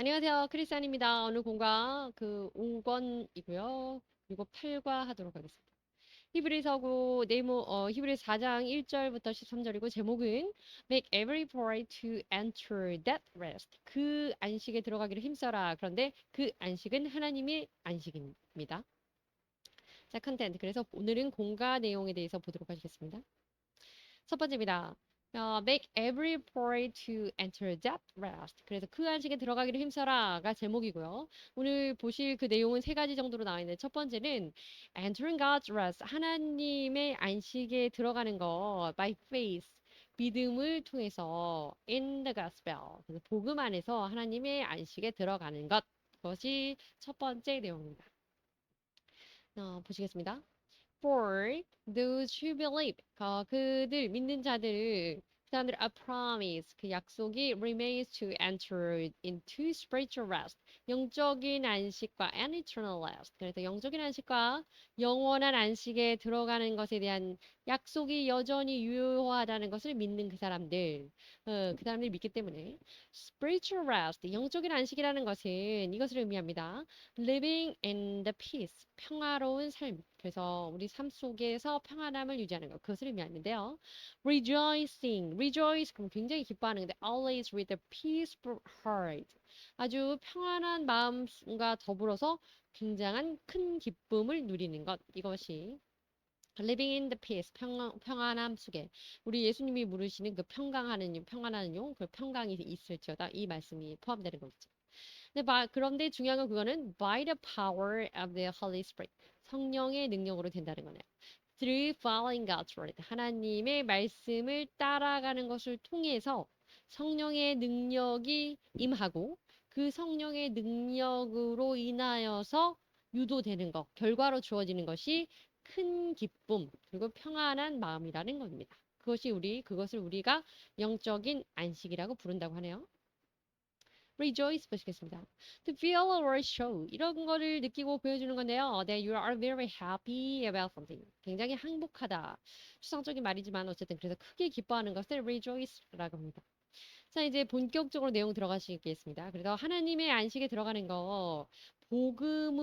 안녕하세요. 크리스안입니다. 오늘 공과 5권이고요. 그리고 8과 하도록 하겠습니다. 히브리서고 히브리서 4장 1절부터 13절이고 제목은 Make every effort to enter that rest. 그 안식에 들어가기를 힘써라. 그런데 그 안식은 하나님의 안식입니다. 자, 컨텐트. 그래서 오늘은 공과 내용에 대해서 보도록 하겠습니다. 첫 번째입니다. Make every effort to enter that rest. 그래서 그 안식에 들어가기를 힘써라가 제목이고요. 오늘 보실 그 내용은 세 가지 정도로 나와 있는데 첫 번째는 entering God's rest. 하나님의 안식에 들어가는 거 by faith. 믿음을 통해서 in the gospel. 그래서 복음 안에서 하나님의 안식에 들어가는 것. 그것이 첫 번째 내용입니다. 보시겠습니다. For those who believe, 그들 믿는 자들, 그 사람들 a promise, 그 약속이 remains to enter into spiritual rest, 영적인 안식과 and eternal rest. 그래서 영적인 안식과 영원한 안식에 들어가는 것에 대한 약속이 여전히 유효하다는 것을 믿는 그 사람들, 그 사람들이 믿기 때문에 spiritual rest, 영적인 안식이라는 것은 이것을 의미합니다. Living in the peace, 평화로운 삶. 그래서 우리 삶 속에서 평안함을 유지하는 것. 그것을 의미하는데요. Rejoicing, rejoice, 그럼 굉장히 기뻐하는 건데, always with a peaceful heart. 아주 평안한 마음과 더불어서 굉장한 큰 기쁨을 누리는 것. 이것이 Living in the peace, 평안함 속에. 우리 예수님이 물으시는 그 평안하는 용, 그 평강이 있을지어다. 이 말씀이 포함되는 거겠죠. 그런데 중요한 건 그거는 by the power of the Holy Spirit. 성령의 능력으로 된다는 거네요. Through following God's word. 하나님의 말씀을 따라가는 것을 통해서 성령의 능력이 임하고 그 성령의 능력으로 인하여서 유도되는 것, 결과로 주어지는 것이 큰 기쁨, 그리고 평안한 마음이라는 겁니다. 그것을 우리가 영적인 안식이라고 부른다고 하네요. rejoice 보시겠습니다. To feel or show 이런 거를 느끼고 보여주는 건데요. That you are very happy about something. 굉장히 행복하다. 추상적인 말이지만 어쨌든 그래서 크게 기뻐하는 것을 rejoice라고 합니다. 자, 이제 본격적으로 내용 들어가시겠습니다. 그래서 하나님의 안식에 들어가는 거 복음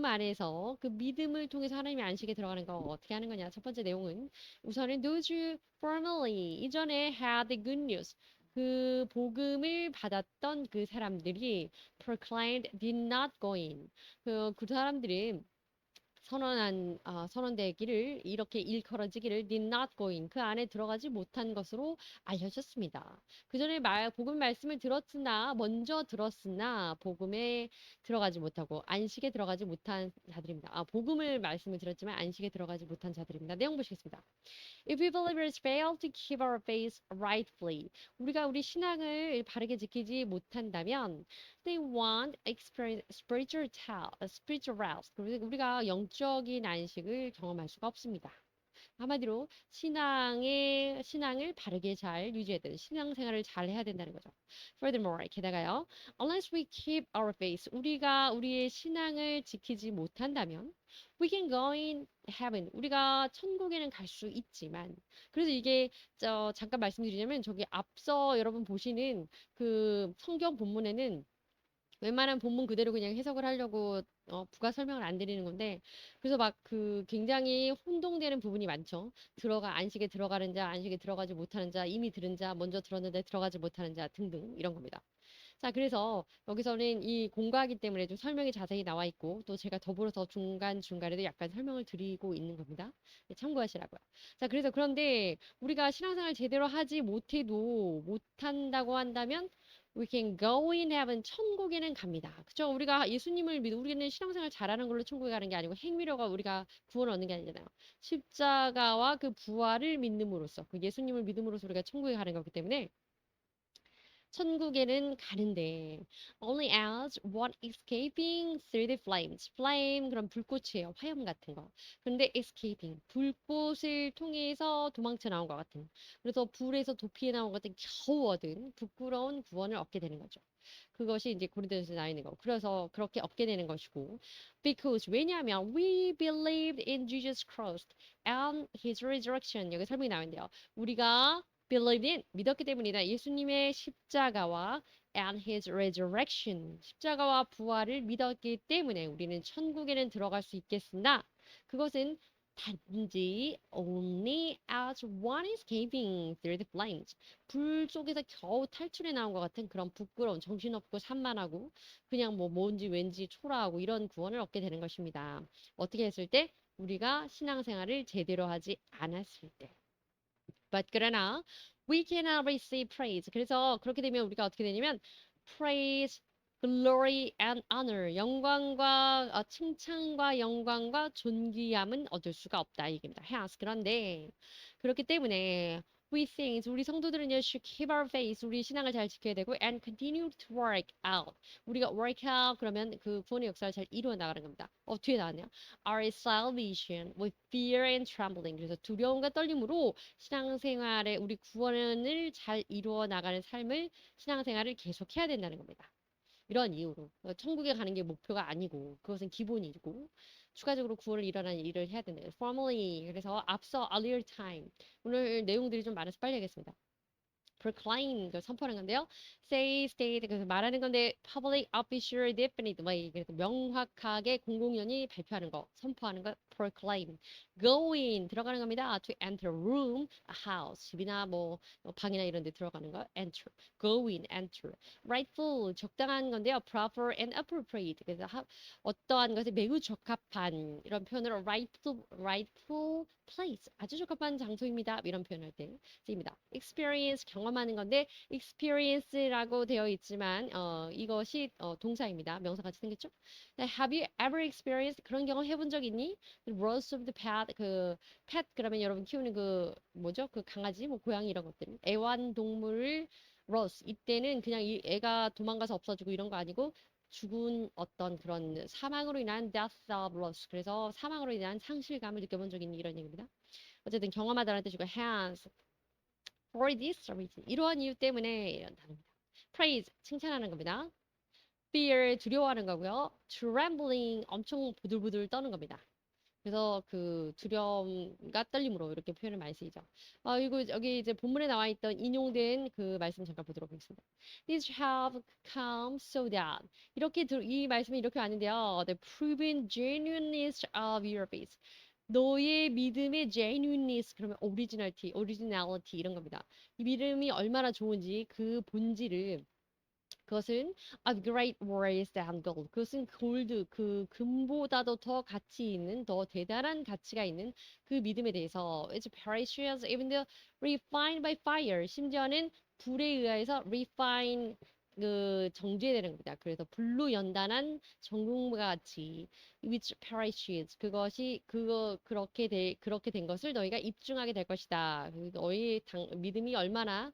안에서 그 믿음을 통해서 하나님의 안식에 들어가는 거 어떻게 하는 거냐? 첫 번째 내용은 우선은 those who formerly 이전에 had the good news 그 복음을 받았던 그 사람들이 proclaimed did not go in. 그 사람들은 선언되기를 이렇게 일컬어지기를 did not go in 그 안에 들어가지 못한 것으로 알려졌습니다. 그 전에 복음 말씀을 먼저 들었으나 복음에 들어가지 못하고 안식에 들어가지 못한 자들입니다. 복음을 말씀을 들었지만 안식에 들어가지 못한 자들입니다. 내용 보시겠습니다. If we believers fail to keep our faith rightfully, 우리가 우리 신앙을 바르게 지키지 못한다면, they won't experience spiritual rest. 그래서 우리가 영적인 안식을 경험할 수가 없습니다. 한마디로 신앙을 바르게 잘 유지해야 되는 신앙생활을 잘 해야 된다는 거죠. Furthermore, 게다가요. Unless we keep our faith, 우리가 우리의 신앙을 지키지 못한다면 we can go in heaven. 우리가 천국에는 갈 수 있지만 그래서 이게 잠깐 말씀드리자면 저기 앞서 여러분 보시는 그 성경 본문에는 웬만한 본문 그대로 그냥 해석을 하려고 부가 설명을 안 드리는 건데 그래서 막 그 굉장히 혼동되는 부분이 많죠. 안식에 들어가는 자, 안식에 들어가지 못하는 자, 이미 들은 자, 먼저 들었는데 들어가지 못하는 자 등등 이런 겁니다. 자, 그래서 여기서는 이 공과하기 때문에 좀 설명이 자세히 나와 있고 또 제가 더불어서 중간중간에도 약간 설명을 드리고 있는 겁니다. 네, 참고하시라고요. 자, 그런데 우리가 신앙생활 제대로 하지 못한다고 한다면 we can go in heaven 천국에는 갑니다. 그죠? 우리가 예수님을 우리는 신앙생활 잘하는 걸로 천국에 가는 게 아니고 행위로가 우리가 구원을 얻는 게 아니잖아요. 십자가와 그 부활을 믿음으로써 그 예수님을 믿음으로써 우리가 천국에 가는 거기 때문에 천국에는 가는데 only as one escaping through the flames. flame 그럼 불꽃이에요. 화염 같은 거. 근데 escaping 불꽃을 통해서 도망쳐 나온 것 같은. 그래서 불에서 도피해 나온 것 같은 겨우 얻은 부끄러운 구원을 얻게 되는 거죠. 그것이 이제 고린도전서에 나와 있는 거. 그래서 그렇게 얻게 되는 것이고 because 왜냐하면 we believed in Jesus Christ and his resurrection 여기 설명이 나와 있는데요. 우리가 believe in 믿었기 때문이다. 예수님의 십자가와 and his resurrection 십자가와 부활을 믿었기 때문에 우리는 천국에는 들어갈 수 있겠으나 그것은 단지 only as one escaping through the flames 불 속에서 겨우 탈출해 나온 것 같은 그런 부끄러운 정신없고 산만하고 그냥 뭐 뭔지 왠지 초라하고 이런 구원을 얻게 되는 것입니다. 어떻게 했을 때? 우리가 신앙생활을 제대로 하지 않았을 때. But 그러나 we cannot receive praise. 그래서 그렇게 되면 우리가 어떻게 되냐면 praise, glory and honor. 영광과 칭찬과 영광과 존귀함은 얻을 수가 없다 이 얘기입니다. hence 그런데 그렇기 때문에 we think 우리 성도들은요 should keep our faith 우리 신앙을 잘 지켜야 되고 and continue to work out. 우리가 work out 그러면 그 구원의 역사를 잘 이루어 나가는 겁니다. 뒤에 나왔네요. Our salvation with fear and trembling. 그래서 두려움과 떨림으로 신앙생활에 우리 구원을 잘 이루어 나가는 삶을 신앙생활을 계속해야 된다는 겁니다. 이런 이유로 천국에 가는 게 목표가 아니고 그것은 기본이고 추가적으로 구원을 일어나는 일을 해야 된다. Formally 그래서 앞서 earlier time 오늘 내용들이 좀 많아서 빨리 하겠습니다. proclaim 그 선포하는 건데요. say, state 그래서 말하는 건데 public, official, definite way 그래서 명확하게 공공연히 발표하는 거, 선포하는 거 proclaim. go in 들어가는 겁니다. to enter room, a house 집이나 뭐 방이나 이런 데 들어가는 거 enter. go in, enter. rightful 적당한 건데요. proper and appropriate 그래서 어떠한 것에 매우 적합한 이런 표현으로 rightful place 아주 적합한 장소입니다. 이런 표현할 때 쓰입니다. experience 경험하는 건데 experience라고 되어 있지만 이것이 동사입니다. 명사같이 생겼죠? Have you ever experienced 그런 경험 해본 적 있니? The loss of the pet 그 pet 그러면 여러분 키우는 그 뭐죠? 그 강아지 뭐 고양이 이런 것들 애완동물을 loss 이때는 그냥 이 애가 도망가서 없어지고 이런 거 아니고 죽은 어떤 그런 사망으로 인한 death of loss 그래서 사망으로 인한 상실감을 느껴본 적이 있니 이런 얘기입니다. 어쨌든 경험하다라는 뜻이고 has for this reason 이러한 이유 때문에 이런 단어입니다. praise 칭찬하는 겁니다. fear 두려워하는 거고요. trembling 엄청 부들부들 떠는 겁니다. 그래서 그 두려움과 떨림으로 이렇게 표현을 많이 쓰이죠. 이거 여기 이제 본문에 나와 있던 인용된 그 말씀 잠깐 보도록 하겠습니다. These have come so that 이렇게 이 말씀이 이렇게 왔는데요. The proven genuineness of your faith. 너의 믿음의 genuineness 그러면 originality 이런 겁니다. 이 믿음이 얼마나 좋은지 그 본질을 그것은 of great worth than gold. 그것은 골드, 그 금보다도 더 가치 있는, 더 대단한 가치가 있는 그 믿음에 대해서 it's precious, even though refined by fire. 심지어는 불에 의해서 refine 그 정제되는 겁니다. 그래서 불로 연단한 정금과 같이 which perishes 그것이 그렇게 된 것을 너희가 입증하게 될 것이다. 너희 믿음이 얼마나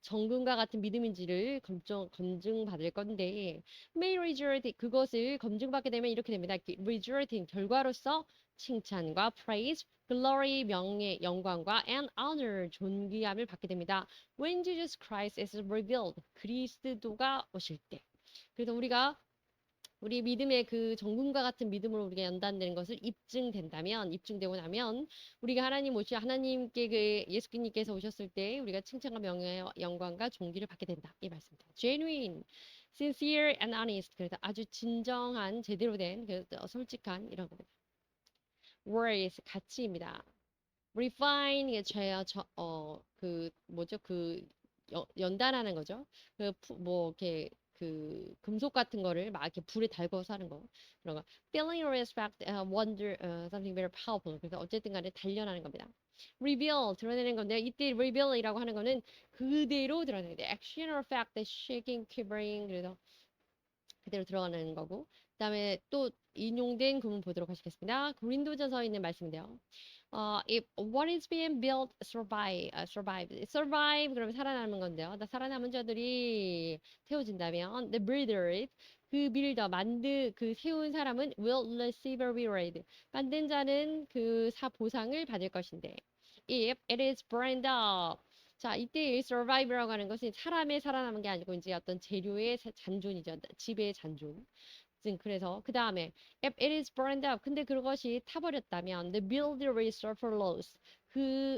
정금과 같은 믿음인지를 검증받을 건데 may result 그것을 검증받게 되면 이렇게 됩니다. resulting 결과로서 칭찬과 praise, glory 명예, 영광과 and honor 존귀함을 받게 됩니다. When Jesus Christ is revealed 그리스도가 오실 때. 그래서 우리 믿음의 그 정금과 같은 믿음으로 우리가 연단되는 것을 입증되고 나면 우리가 하나님께 그 예수님께서 오셨을 때 우리가 칭찬과 명예, 영광과 존귀를 받게 된다. 이 말씀입니다. Genuine, sincere and honest. 그래서 아주 진정한, 제대로 된, 솔직한 이런 겁니다. Worth, 가치입니다. Refine, 이게 연단하는 거죠. 이렇게 그 금속 같은 거를 막 이렇게 불에 달궈서 하는 거 그런 거 feeling respect wonder something very powerful 그래서 어쨌든 간에 단련하는 겁니다. reveal 드러내는 건데 이때 reveal이라고 하는 거는 그대로 드러내는 데 action or fact shaking quivering 그래서 그대로 들어가는 거고 그다음에 또 인용된 구문 보도록 하시겠습니다. 고린도전서에 있는 말씀인데요. if what is being built survive 그러면 살아남은 건데요. 살아남은 자들이 태워진다면 the builder 그 빌더 그 세운 사람은 will receive a reward 만든 자는 그 보상을 받을 것인데 if it is burned up 자, 이때 survive라고 하는 것은 사람의 살아남은 게 아니고 이제 어떤 재료의 잔존이죠. 집의 잔존. 그래서 그 다음에 if it is burned up 근데 그것이 타버렸다면 the builder will suffer loss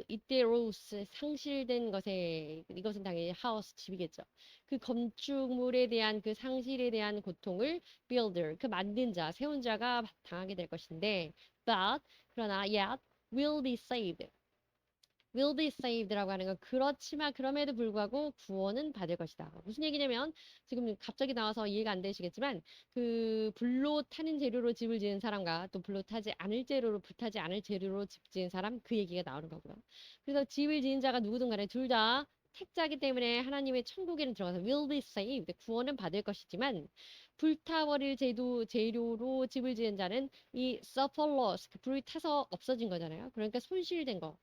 이때 로스 상실된 것에 이것은 당연히 하우스 집이겠죠. 그 건축물에 대한 그 상실에 대한 고통을 builder 그 만든 자 세운 자가 당하게 될 것인데 but 그러나 yet will be saved will be saved라고 하는 건 그렇지만 그럼에도 불구하고 구원은 받을 것이다. 무슨 얘기냐면 지금 갑자기 나와서 이해가 안 되시겠지만 그 불로 타는 재료로 집을 지은 사람과 또 불로 타지 않을 재료로 불타지 않을 재료로 집 지은 사람 그 얘기가 나오는 거고요. 그래서 집을 지은 자가 누구든 간에 둘 다 택자기 때문에 하나님의 천국에는 들어가서 will be saved 구원은 받을 것이지만 불타버릴 재료로 집을 지은 자는 이 suffer loss 그 불이 타서 없어진 거잖아요. 그러니까 손실된 거.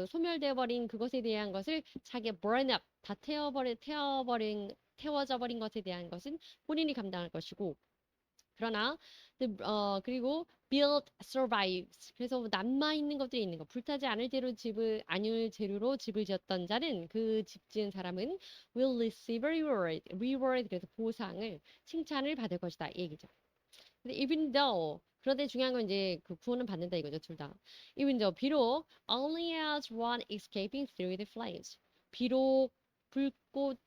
소멸되어 버린 그것에 대한 것을 자기 burn up 다 태워져 버린 것에 대한 것은 본인이 감당할 것이고 그러나 그리고 build survives 그래서 남아 있는 것들이 있는 거 불타지 않을 재료로 집을 지었던 자는 그 집 지은 사람은 will receive reward 그래서 보상을 칭찬을 받을 것이다 이 얘기죠. 근데 even though 그런데 중요한 건 이제 그 구원은 받는다 이거죠 둘 다. even though 비록 only as one escaping through the flames 비록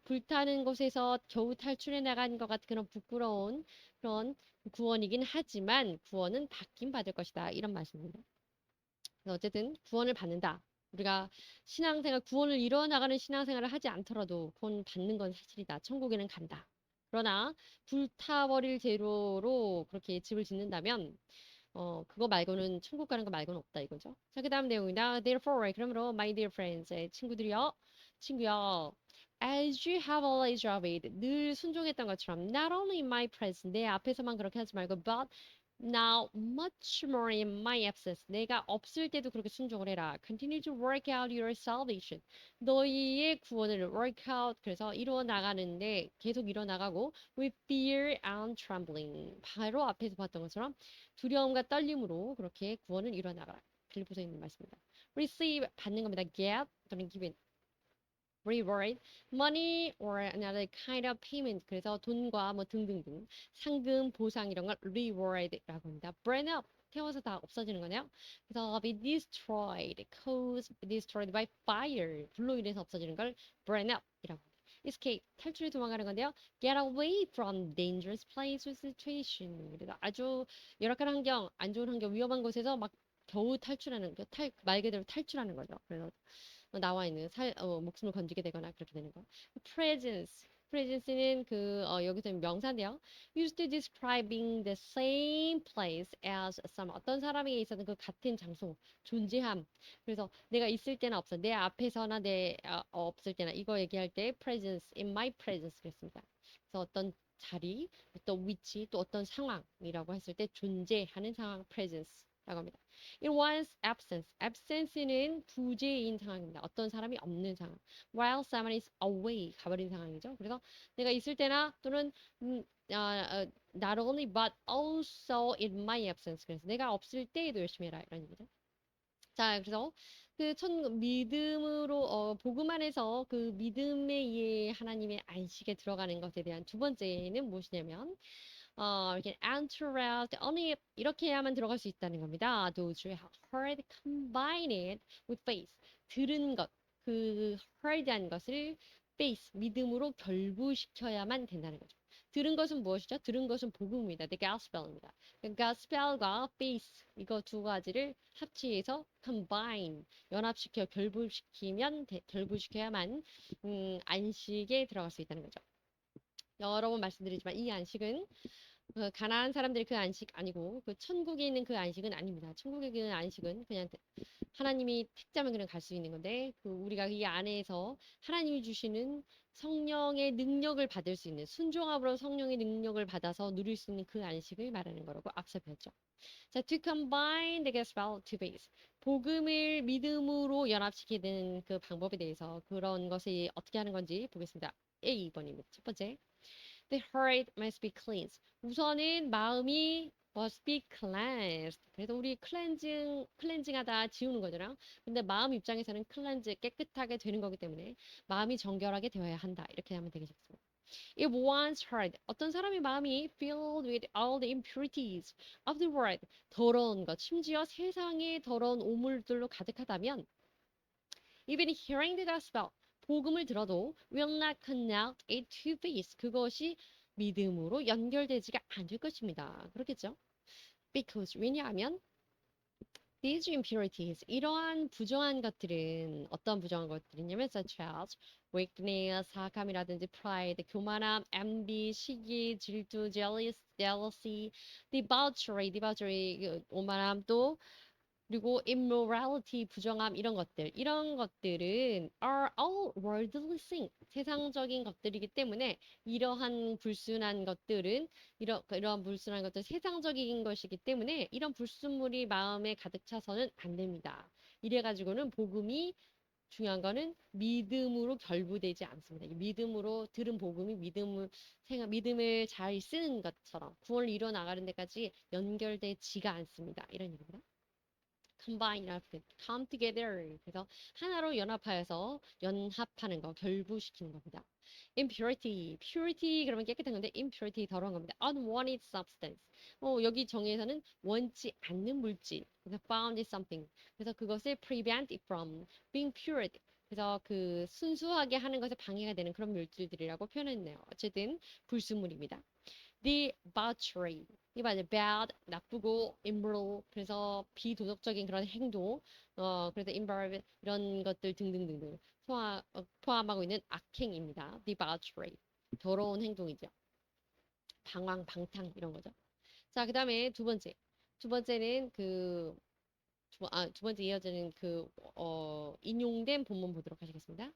불타는 곳에서 겨우 탈출해 나간 것 같은 그런 부끄러운 그런 구원이긴 하지만 구원은 받긴 받을 것이다 이런 말씀입니다. 그래서 어쨌든 구원을 받는다. 우리가 구원을 이뤄나가는 신앙생활을 하지 않더라도 구원 받는 건 사실이다. 천국에는 간다. 그러나 불타버릴 재료로 그렇게 집을 짓는다면 그거 말고는 천국 가는 거 말고는 없다 이거죠. 자, 그 다음 내용이다. Therefore, 그러므로 my dear friends, 친구야, as you have always obeyed, 늘 순종했던 것처럼 not only in my presence, 내 앞에서만 그렇게 하지 말고 but now much more in my absence, 내가 없을 때도 그렇게 순종을 해라. Continue to work out your salvation. 너희의 구원을 work out, 그래서 이루어 나가는데 계속 이루어 나가고 with fear and trembling. 바로 앞에서 봤던 것처럼 두려움과 떨림으로 그렇게 구원을 이루어 나가라. 빌립보서에 있는 말씀입니다. receive 받는 겁니다. get 또는 given. reward, money or another kind of payment. 그래서 돈과 뭐 등등등 상금, 보상 이런 걸 reward라고 합니다. burn up 태워서 다 없어지는 거네요. 그래서 be destroyed by fire 불로 인해서 없어지는 걸 burn up 이라고 합니다. escape 탈출해 도망가는 건데요. get away from dangerous place or situation. 그래서 아주 열악한 환경, 안 좋은 환경, 위험한 곳에서 막 겨우 탈출하는 말 그대로 탈출하는 거죠. 그래서 나와 있는 목숨을 건지게 되거나 그렇게 되는 거. presence는 여기서 명사인데요. used to describing the same place as some 어떤 사람에게 있었던 그 같은 장소, 존재함. 그래서 내가 있을 때나 없어, 내 앞에서나 없을 때나 이거 얘기할 때 presence, in my presence 그랬습니다. 그래서 어떤 자리, 어떤 위치, 또 어떤 상황이라고 했을 때 존재하는 상황, presence라고 합니다. In one's absence. absence는 부재인 상황입니다. 어떤 사람이 없는 상황. While someone is away. 가버린 상황이죠. 그래서 내가 있을 때나 또는 not only but also in my absence. 그래서 내가 없을 때에도 열심히 해라. 이런 얘기죠. 자, 그래서 믿음으로 복음 안에서 그 믿음에 의해 하나님의 안식에 들어가는 것에 대한 두 번째는 무엇이냐면 이렇게 entourage only 이렇게 해야만 들어갈 수 있다는 겁니다. Those who have heard combined with faith 들은 것, 그 heard한 것을 faith 믿음으로 결부시켜야만 된다는 거죠. 들은 것은 무엇이죠? 들은 것은 복음입니다. The gospel입니다. 그 gospel과 faith 이거 두 가지를 합치해서 combine 결부시켜야만 안식에 들어갈 수 있다는 거죠. 여러 번 말씀드리지만 이 안식은 가나안 사람들이 그 안식 아니고 그 천국에 있는 그 안식은 아닙니다. 천국에 있는 안식은 그냥 하나님이 택자면 그냥 갈 수 있는 건데 그 우리가 이 안에서 하나님이 주시는 성령의 능력을 받을 수 있는 순종함으로 성령의 능력을 받아서 누릴 수 있는 그 안식을 말하는 거라고 앞서 배웠죠. 자, to combine the gospel to base. 복음을 믿음으로 연합시키게 되는 그 방법에 대해서 그런 것이 어떻게 하는 건지 보겠습니다. A, 2번입니다. 첫 번째. The heart must be cleansed. 우선은 마음이 must be cleansed. 그래서 우리 클렌징하다 지우는 거잖아요. 근데 마음 입장에서는 깨끗하게 되는 거기 때문에 마음이 정결하게 되어야 한다. 이렇게 하면 되겠습니다. If one's heart, 어떤 사람의 마음이 filled with all the impurities of the world, 더러운 것, 심지어 세상의 더러운 오물들로 가득하다면, even hearing the gospel, 복음을 들어도 will not connect it to faith. 그것이 믿음으로 연결되지가 않을 것입니다. 그렇겠죠? Because 왜냐하면 these impurities, 이러한 부정한 것들은 어떤 부정한 것들이냐면 such as weakness, 사악함이라든지 pride, 교만함, envy, 시기, 질투, jealousy, debauchery, 그 오만함 또 그리고 immorality, 부정함 이런 것들은 are all worldly things, 세상적인 것들이기 때문에 이러한 불순한 것들은 이러한 불순한 것들 세상적인 것이기 때문에 이런 불순물이 마음에 가득 차서는 안 됩니다. 이래가지고는 복음이 중요한 거는 믿음으로 결부되지 않습니다. 믿음으로 들은 복음이 믿음을 잘 쓰는 것처럼 구원을 이뤄 나가는 데까지 연결되지가 않습니다. 이런 얘기입니다. combine, come together. 그래서 하나로 연합하여서 연합하는 거, 결부시키는 겁니다. impurity, purity 그러면 깨끗한 건데 impurity 더러운 겁니다. unwanted substance. 여기 정의에서는 원치 않는 물질. 그래서 found something. 그래서 그것을 prevent it from being pure. 그래서 그 순수하게 하는 것에 방해가 되는 그런 물질들이라고 표현했네요. 어쨌든 불순물입니다. debauchery. 이 맞아요. bad, 나쁘고, immoral, 그래서 비도덕적인 그런 행동, 그래서 immoral, 이런 것들 등등등등 포함하고 있는 악행입니다. debauchery. 더러운 행동이죠. 방황, 방탕, 이런 거죠. 자, 그 다음에 두 번째. 두 번째는 두 번째 이어지는 인용된 본문 보도록 하시겠습니다.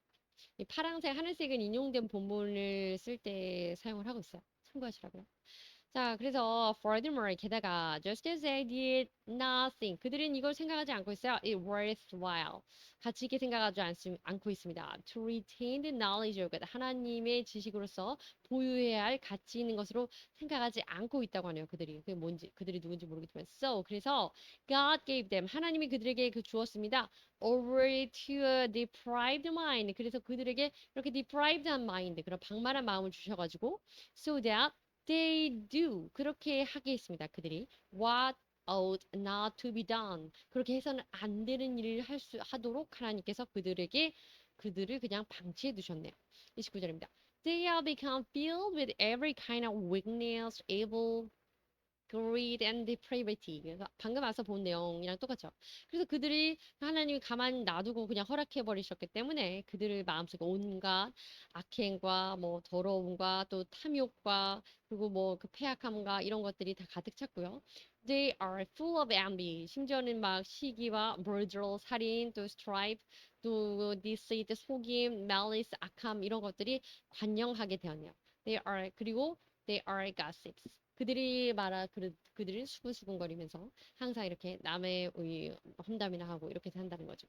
이 파란색, 하늘색은 인용된 본문을 쓸 때 사용을 하고 있어요. 참고하시라고요. 자, 그래서 furthermore, 게다가 just as they did nothing. 그들은 이걸 생각하지 않고 있어요. It worthwhile. 가치 있게 생각하지 않고 있습니다. To retain the knowledge of God. 하나님의 지식으로서 보유해야 할 가치 있는 것으로 생각하지 않고 있다고 하네요. 그들이. 그게 뭔지, 그들이 누군지 모르겠지만. So, 그래서 God gave them. 하나님이 그들에게 주었습니다. Over to a deprived mind. 그래서 그들에게 이렇게 deprived한 mind, 그런 방만한 마음을 주셔가지고 so that they do. 그렇게 하게 했습니다. 그들이 what ought not to be done. 그렇게 해서는 안 되는 일을 하도록 하나님께서 그들을 그냥 방치해 두셨네요. 29절입니다. They have become filled with every kind of weakness, evil, greed and depravity. 그래서 방금 와서 본 내용이랑 똑같죠. 그래서 그들이 하나님이 가만히 놔두고 그냥 허락해 버리셨기 때문에 그들의 마음속에 온갖 악행과 뭐 더러움과 또 탐욕과 그리고 뭐 그 패악함과 이런 것들이 다 가득 찼고요. They are full of envy. 심지어는 막 시기와 murder, 살인, 또 strife, 또 deceit, 속임, malice, 악함 이런 것들이 관영하게 되었네요. 그리고 they are gossips. 그들이 수근수근거리면서 항상 이렇게 남의 험담이나 하고 이렇게 산다는 거죠.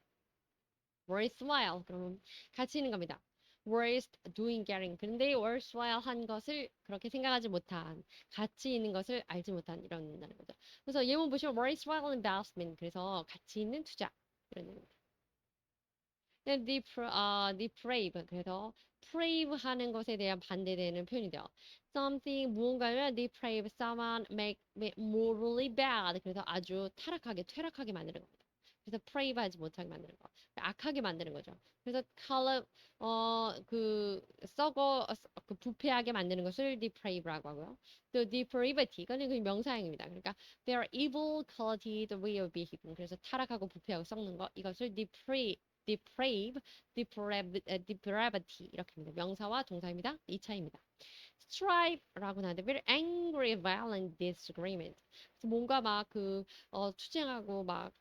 worthwhile 그러면 가치 있는 겁니다. worth doing getting. 그런데 worthwhile 한 것을 그렇게 생각하지 못한 가치 있는 것을 알지 못한 이런 거죠. 그래서 예문 보시면 worthwhile investment. 그래서 가치 있는 투자 이런 얘기입니다. deprave. 그래서 deprave 하는 것에 대한 반대되는 표현이죠. something 무언가를 deprave someone make morally bad. 그래서 아주 퇴락하게 만드는 겁니다. 그래서 deprave 하지 못하게 만드는 거. 악하게 만드는 거죠. 그래서 부패하게 만드는 것을 deprave라고 하고요. 또 depravity, 이거는 그 명사형입니다. 그러니까 their evil quality, the way of behaving. 그래서 타락하고 부패하고 썩는 거, 이것을 deprave, depravity 이렇게 합니다. 명사와 동사입니다. 이 차이입니다. stripe라고 하는데 very angry, violent disagreement. 그래서 뭔가 막 투쟁하고 막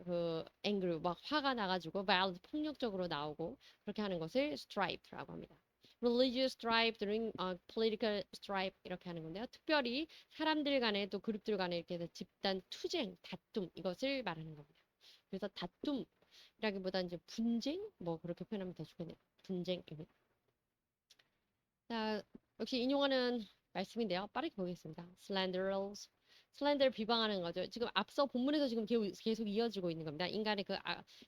angry, 막 화가 나가지고 violent, 폭력적으로 나오고 그렇게 하는 것을 stripe라고 합니다. religious strife, during political strife 이렇게 하는 건데요. 특별히 사람들 간에 또 그룹들 간에 이렇게 해서 집단 투쟁, 다툼 이것을 말하는 겁니다. 그래서 다툼이라기보다 이제 분쟁 뭐 그렇게 표현하면 더 좋겠네요. 분쟁입니다. 자, 역시 인용하는 말씀인데요. 빠르게 보겠습니다. slanderers, 슬렌더를 비방하는 거죠. 지금 앞서 본문에서 지금 계속 이어지고 있는 겁니다. 인간의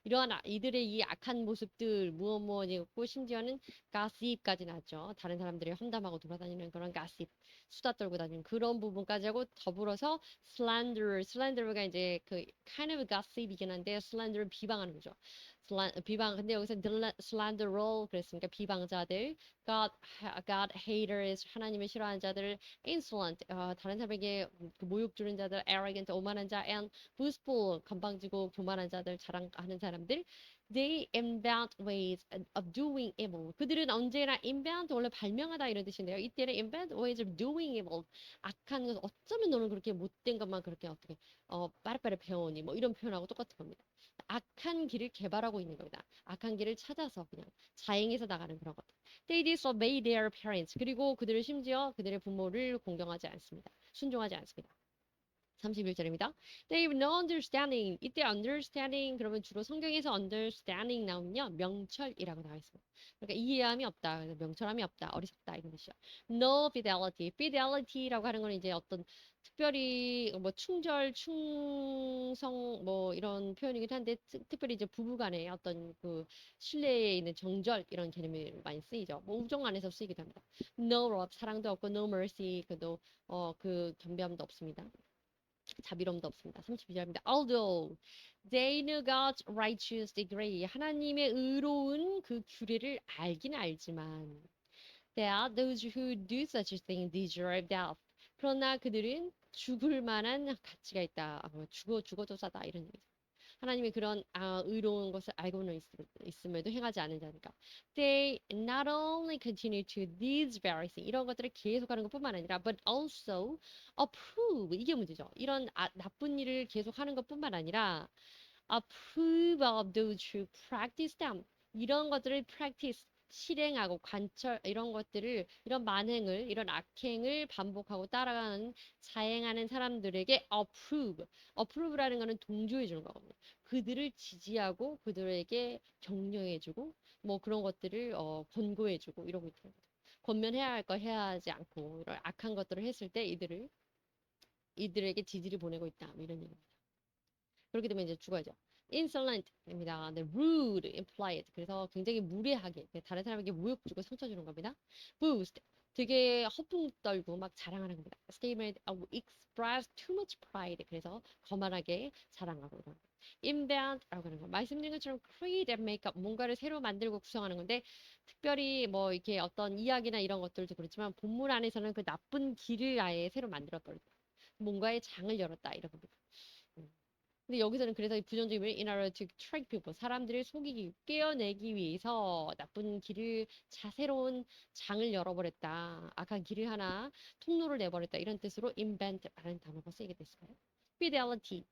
이러한 이들의 이 악한 모습들 무엇이고 심지어는 가십까지 나왔죠. 다른 사람들이 험담하고 돌아다니는 그런 가십, 수다 떨고 다니는 그런 부분까지 하고 더불어서 슬렌더가 이제 그 kind of gossip이긴 한데 슬렌더를 비방하는 거죠. 근데 여기서 slanderer 그랬으니까 비방자들, God haters 하나님을 싫어하는 자들, insolent 다른 사람에게 그 모욕 주는 자들, arrogant 오만한 자, and boastful 건방지고 교만한 자들, 자랑하는 사람들. They invent ways of doing evil. 그들은 언제나 invent 원래 발명하다 이런 뜻인데요. 이때는 invent ways of doing evil. 악한 것 어쩌면 너는 그렇게 못된 것만 그렇게 어떻게 빠르빠르 배워오니 뭐 이런 표현하고 똑같은 겁니다. 악한 길을 개발하고 있는 겁니다. 악한 길을 찾아서 그냥 자행해서 나가는 그런 것들. They disobey their parents. 그리고 그들을 심지어 그들의 부모를 공경하지 않습니다. 순종하지 않습니다. 31절입니다. They have no understanding. 이때 understanding 그러면 주로 성경에서 understanding 나오면요. 명철이라고 나와 있습니다. 그러니까 이해함이 없다. 명철함이 없다. 어리석다 이런 뜻이죠. No fidelity. fidelity라고 하는 건 이제 어떤 특별히 뭐 충절, 충성 뭐 이런 표현이긴 한데 특별히 이제 부부간의 어떤 그 신뢰에 있는 정절 이런 개념이 많이 쓰이죠. 뭐 우정 안에서 쓰이기도 합니다. No love 사랑도 없고 no mercy 그 겸비함도 없습니다. 자비로움도 없습니다. 32절입니다. Although they knew God's righteous decree. 하나님의 의로운 그 규례를 알긴 알지만 that those who do such a thing deserve death. 그러나 그들은 죽을 만한 가치가 있다. 죽어도 싸다. 이런 얘기죠. 하나님이 그런 의로운 것을 알고는 있음에도 행하지 않는 자니까. They not only continue to these very things, 이런 것들을 계속하는 것뿐만 아니라, but also approve. 이게 문제죠. 이런 나쁜 일을 계속하는 것뿐만 아니라 approve of those who practice them. 이런 것들을 practice 실행하고 관철 이런 것들을 이런 만행을 이런 악행을 반복하고 따라가는 자행하는 사람들에게 approve라는 거는 동조해 주는 거거든요. 그들을 지지하고 그들에게 격려해 주고 뭐 그런 것들을 권고해 주고 이러고 있는 거죠. 권면해야 할 거 해야 하지 않고 이런 악한 것들을 했을 때 이들에게 지지를 보내고 있다. 뭐 이런 얘기입니다. 그렇게 되면 이제 죽어야죠. insolent입니다. 네, rude, impolite. 그래서 굉장히 무례하게 다른 사람에게 모욕 주고 상처 주는 겁니다. boast. 되게 허풍 떨고 막 자랑하는 겁니다. statement of express too much pride. 그래서 거만하게 자랑하고 이런 거. invent라고 하는 거. 말씀드린 것처럼 create and make up. 뭔가를 새로 만들고 구성하는 건데 특별히 뭐 이렇게 어떤 이야기나 이런 것들도 그렇지만 본문 안에서는 그 나쁜 길을 아예 새로 만들어 버렸다. 뭔가의 장을 열었다 이런 겁니다. 근데 여기서는 그래서 이 부정적인 in order to trick people 사람들을 속이기 깨어내기 위해서 나쁜 길을 새로운 장을 열어버렸다. 악한 길을 하나 통로를 내버렸다. 이런 뜻으로 invent라는 단어가 쓰이게 됐어요. fidelity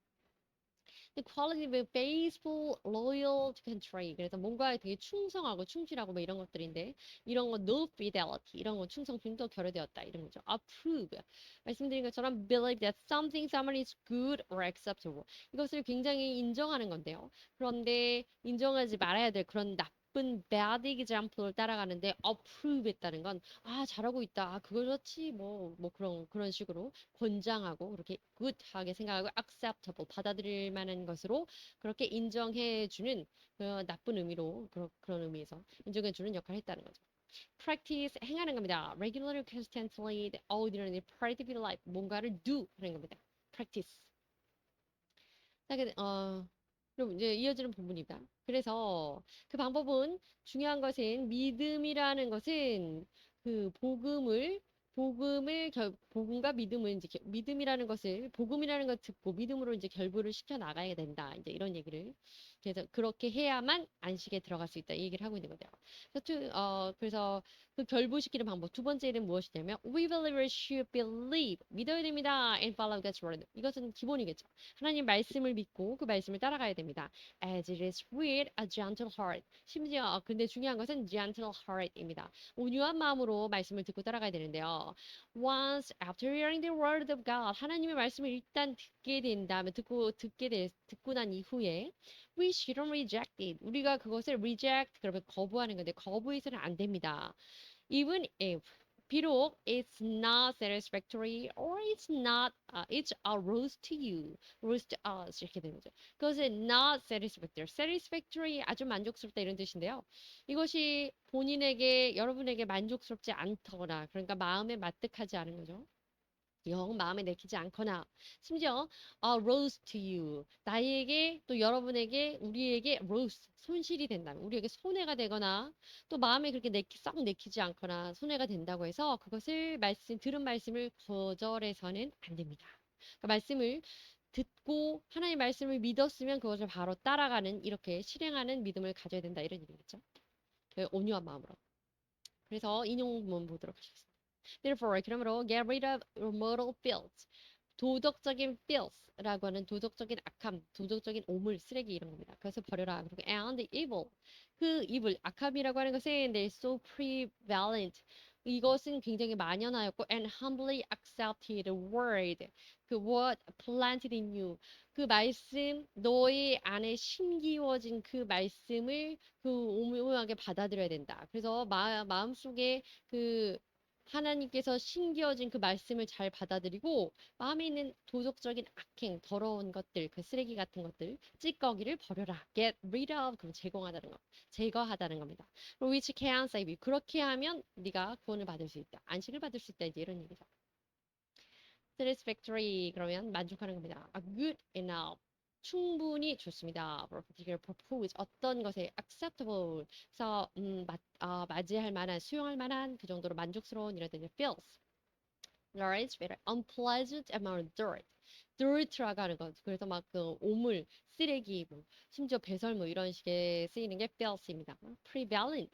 The quality of faithful, loyal to country. 그래서 뭔가에 되게 충성하고 충실하고 뭐 이런 것들인데 이런 거 no fidelity 이런 거 충성심도 결여되었다 이런 거죠. approve 말씀드린 것처럼 believe that someone is good or acceptable. 이것을 굉장히 인정하는 건데요. 그런데 인정하지 말아야 될 그런 나쁜 bad example를 따라가는데 approve 했다는 건 잘하고 있다. 그렇지 뭐 그런 식으로 권장하고 그렇게 good하게 생각하고 acceptable 받아들일 만한 것으로 그렇게 인정해 주는 나쁜 의미로 그런 의미에서 인정해 주는 역할을 했다는 거죠. practice 행하는 겁니다. regularly, constantly, ordinarily, part of your life 뭔가를 do 하는 겁니다. practice. 그럼 이제 이어지는 부분입니다. 그래서 그 방법은 중요한 것은 믿음이라는 것은 그 복음과 믿음을 이제 믿음이라는 것을 복음이라는 걸 듣고 믿음으로 이제 결부를 시켜 나가야 된다. 이제 이런 얘기를 그래서 그렇게 해야만 안식에 들어갈 수 있다. 이 얘기를 하고 있는 거죠. 그래서 그 결부시키는 방법 두 번째는 무엇이냐면 we believers should believe 믿어야 됩니다 and follow God's word 이것은 기본이겠죠. 하나님 말씀을 믿고 그 말씀을 따라가야 됩니다. As it is with a gentle heart. 심지어 근데 중요한 것은 gentle heart입니다. 온유한 마음으로 말씀을 듣고 따라가야 되는데요. Once after hearing the word of God, 하나님의 말씀을 일단 듣게 된 다음에 듣고 난 이후에 we shouldn't reject it. 우리가 그것을 reject 그러면 거부하는 건데 거부해서는 안 됩니다. Even if 비록 it's not satisfactory or it's a rose to you, rose to us 이렇게 되는 거죠. 그것은 not satisfactory, satisfactory 아주 만족스럽다 이런 뜻인데요. 이것이 본인에게 여러분에게 만족스럽지 않거나 그러니까 마음에 마뜩하지 않은 거죠. 영 마음에 내키지 않거나 심지어 rose to you 나에게 또 여러분에게 우리에게 rose 손실이 된다면 우리에게 손해가 되거나 또 마음에 그렇게 썩 내키지 않거나 손해가 된다고 해서 그것을 들은 말씀을 거절해서는 안 됩니다. 그러니까 말씀을 듣고 하나님의 말씀을 믿었으면 그것을 바로 따라가는 이렇게 실행하는 믿음을 가져야 된다 이런 얘기겠죠. 온유한 마음으로. 그래서 인용문 보도록 하겠습니다. Therefore, 그러므로 get rid of moral filth. 도덕적인 filth라고 하는 도덕적인 악함, 도덕적인 오물, 쓰레기 이런 겁니다. 그래서 버려라. 그리고 and evil. 그 evil, 악함이라고 하는 것은 they're so prevalent. 이것은 굉장히 만연하였고 and humbly accepted word. 그 word planted in you. 그 말씀, 너의 안에 심기워진 그 말씀을 그 오묘하게 받아들여야 된다. 그래서 마음속에 그 하나님께서 심겨진 그 말씀을 잘 받아들이고 마음에 있는 도덕적인 악행, 더러운 것들, 그 쓰레기 같은 것들, 찌꺼기를 버려라. Get rid of, 그럼 제거하다는 거, 제거하다는 겁니다. Which can save you. 그렇게 하면 네가 구원을 받을 수 있다. 안식을 받을 수 있다. 이제 이런 얘기죠. Satisfactory 그러면 만족하는 겁니다. A good enough. 충분히 좋습니다. For a particular purpose. 어떤 것에 acceptable. 그래서 맞이할 만한, 수용할 만한 그 정도로 만족스러운 이런 뜻이 feels. large, very unpleasant amount of dirt. dirt라고 하는 것. 그래서 막 그 오물, 쓰레기, 뭐, 심지어 배설물 이런 식의 쓰이는 게 filth입니다. prevalent.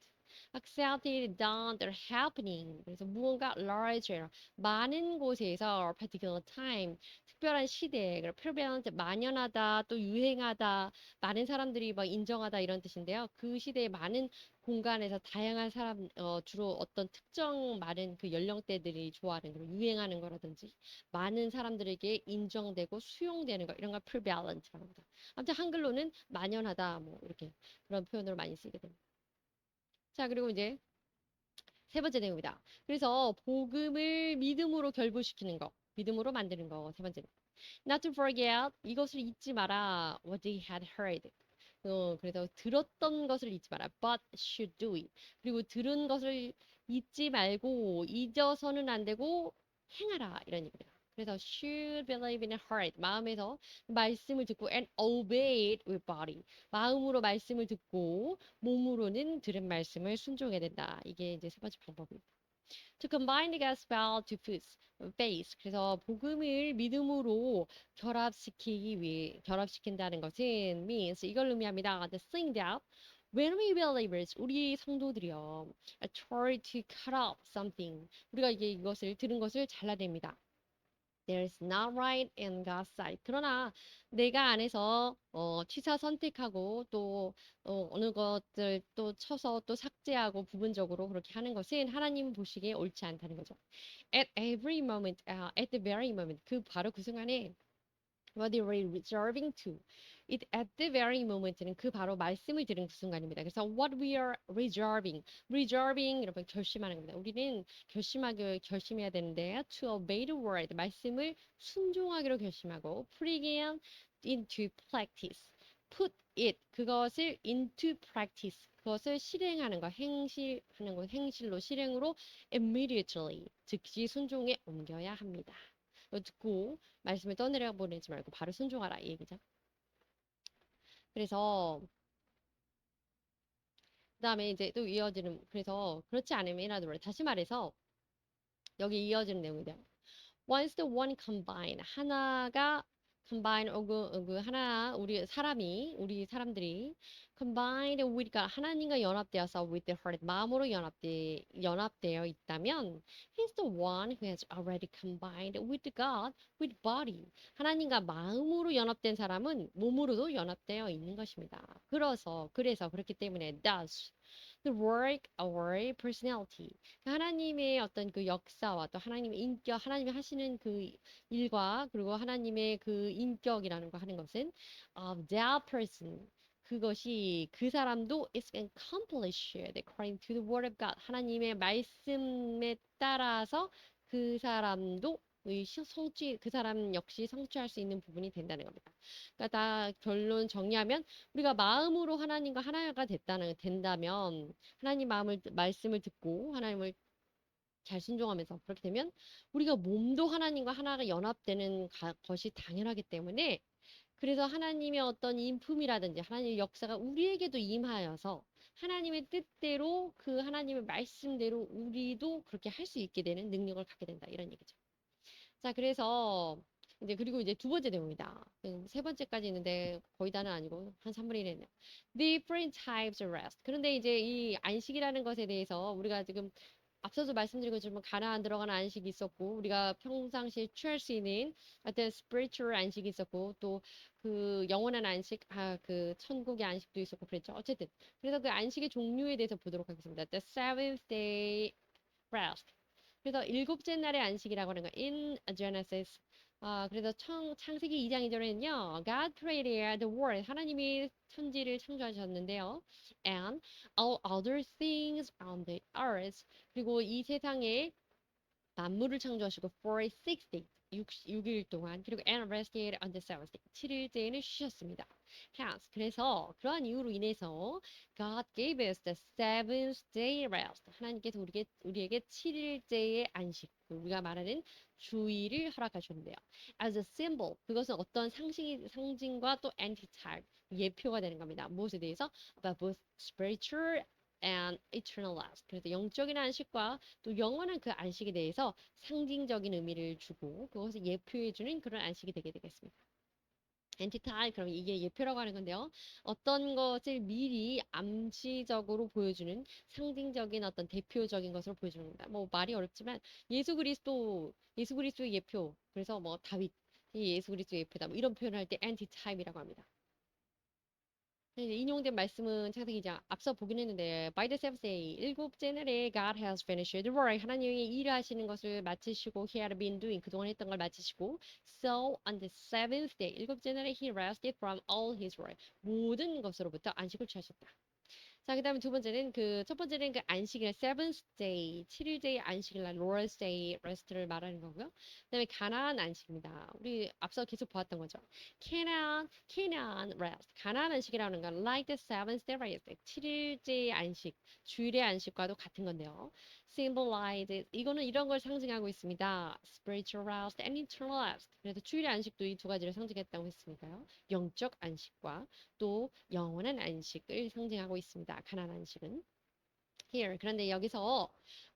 accepted, done, they're happening. 그래서 무언가 larger, 많은 곳에서 particular time, 특별한 시대, prevalent, 만연하다, 또 유행하다, 많은 사람들이 막 인정하다 이런 뜻인데요. 그 시대에 많은 공간에서 다양한 사람, 주로 어떤 특정 많은 그 연령대들이 좋아하는 그런 유행하는 거라든지 많은 사람들에게 인정되고 수용되는 거 이런 걸 prevalent라고 합니다. 아무튼 한글로는 만연하다 뭐 이렇게 그런 표현으로 많이 쓰게 됩니다. 자, 그리고 이제 세 번째 내용입니다. 그래서 복음을 믿음으로 결부시키는 거, 믿음으로 만드는 거 세 번째. Not to forget 이것을 잊지 마라. What they had heard. 그래서 들었던 것을 잊지 마라. But should do it. 그리고 들은 것을 잊지 말고 잊어서는 안 되고 행하라 이런 얘기입니다. 그래서 should believe in heart 마음에서 말씀을 듣고 and obey it with body 마음으로 말씀을 듣고 몸으로는 들은 말씀을 순종해야 된다. 이게 이제 세 번째 방법입니다. To combine the gospel to faith. 그래서 복음을 믿음으로 결합시킨다는 것은 means 이걸 의미합니다. The thing that when we believers 우리 성도들이요 try to cut off something 우리가 이것을 들은 것을 잘라냅니다. There's not right in God's sight. 그러나 내가 안에서 취사 선택하고 또 어느 것들 또 쳐서 또 삭제하고 부분적으로 그렇게 하는 것은 하나님 보시기에 옳지 않다는 거죠. At every moment, at the very moment, 그 바로 그 순간에 what they were reserving to. It at the very moment는 그 바로 말씀을 들은 그 순간입니다. 그래서 what we are reserving 여러분 결심하는 겁니다. 우리는 결심해야 되는데 to obey the word 말씀을 순종하기로 결심하고 putting it into practice. put it 그것을 into practice 그것을 실행하는 거 행실하는 거 행실로 실행으로 immediately 즉시 순종에 옮겨야 합니다. 듣고 말씀을 떠내려 보내지 말고 바로 순종하라 이 얘기죠. 그래서 그다음에 이제 또 이어지는 그래서 그렇지 않으면 in other words, 다시 말해서 여기 이어지는 내용이죠. Once the one combine 하나가 combine 하나 우리 사람들이 combined with God 하나님과 연합되어서 with the heart 마음으로 연합되어 있다면 he's the one who has already combined with God with body 하나님과 마음으로 연합된 사람은 몸으로도 연합되어 있는 것입니다. 그래서 그렇기 때문에 does the work our personality 하나님의 어떤 그 역사와 또 하나님의 인격, 하나님이 하시는 그 일과 그리고 하나님의 그 인격이라는 거 하는 것은 of that person 그것이 그 사람도 is accomplished according to the word of God. 하나님의 말씀에 따라서 그 사람도 그 사람 역시 성취할 수 있는 부분이 된다는 겁니다. 그러니까 다 결론 정리하면 우리가 마음으로 하나님과 하나가 된다면 하나님 말씀을 듣고 하나님을 잘 순종하면서 그렇게 되면 우리가 몸도 하나님과 하나가 연합되는 것이 당연하기 때문에 그래서 하나님의 어떤 인품이라든지 하나님의 역사가 우리에게도 임하여서 하나님의 뜻대로 그 하나님의 말씀대로 우리도 그렇게 할 수 있게 되는 능력을 갖게 된다. 이런 얘기죠. 자, 그래서 이제 그리고 이제 두 번째 내용입니다. 세 번째까지 있는데 거의 다는 아니고 한 3분의 1 했네요. Different types of rest. 그런데 이제 이 안식이라는 것에 대해서 우리가 지금 앞서서 말씀드린 것처럼 가나안 들어가는 안식이 있었고 우리가 평상시에 취할 수 있는 어떤 spiritual 안식이 있었고 또 그 영원한 안식, 그 천국의 안식도 있었고 그랬죠. 어쨌든 그래서 그 안식의 종류에 대해서 보도록 하겠습니다. The seventh day rest. 그래서 일곱째 날의 안식이라고 하는 거 in Genesis. 그래서 창세기 2장 2절에는요. God created the world. 하나님이 천지를 창조하셨는데요. And all other things on the earth. 그리고 이 세상에 만물을 창조하시고 for 6 days, 6일 동안 그리고 and rested on the seventh day, 7일째에는 쉬셨습니다. Hence, 그래서 그러한 이유로 인해서 God gave us the seventh day rest. 하나님께서 우리에게 7일째의 안식, 우리가 말하는 주일을 허락하셨는데요. As a symbol, 그것은 어떤 상징과 또 antitype, 예표가 되는 겁니다. 무엇에 대해서? About both spiritual and eternal rest. 그래서 영적인 안식과 또 영원한 그 안식에 대해서 상징적인 의미를 주고 그것을 예표해주는 그런 안식이 되게 되겠습니다. 엔티타임, 그럼 이게 예표라고 하는 건데요. 어떤 것을 미리 암시적으로 보여주는 상징적인 어떤 대표적인 것으로 보여주는 겁니다. 뭐 말이 어렵지만 예수 그리스도의 예표. 그래서 뭐 다윗, 이 예수 그리스도의 예표다. 뭐 이런 표현을 할 때 엔티타임이라고 합니다. 인용된 말씀은 창세기 장 앞서 보긴 했는데 by the seventh day 일곱째 날에 God has finished the work. 하나님이 일하시는 것을 마치시고 he had been doing 그동안 했던 걸 마치시고 so on the seventh day 일곱째 날에 he rested from all his work. 모든 것으로부터 안식을 취하셨다. 자, 그다음에 두 번째는 첫 번째는 그 안식일 seventh day 7일째의 안식일 날 Lord's day rest를 말하는 거고요. 그다음에 가나안 안식입니다. 우리 앞서 계속 보았던 거죠. Canaan rest. 가나안 안식이라는 건 like the seventh day rest 7일째의 안식, 주일의 안식과도 같은 건데요. symbolize 이거는 이런 걸 상징하고 있습니다. spiritual rest and eternal rest. 그래서 주일의 안식도 이 두 가지를 상징했다고 했으니까요. 영적 안식과 또 영원한 안식을 상징하고 있습니다. 가나안 안식은. Here. 그런데 여기서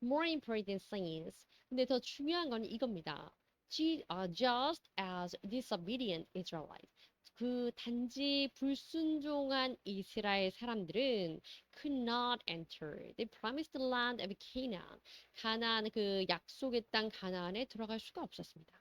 more important things. 근데 더 중요한 건 이겁니다. Just as disobedient Israelites. 그 단지 불순종한 이스라엘 사람들은 could not enter the promised land of Canaan. 가나안 그 약속의 땅 가나안에 들어갈 수가 없었습니다.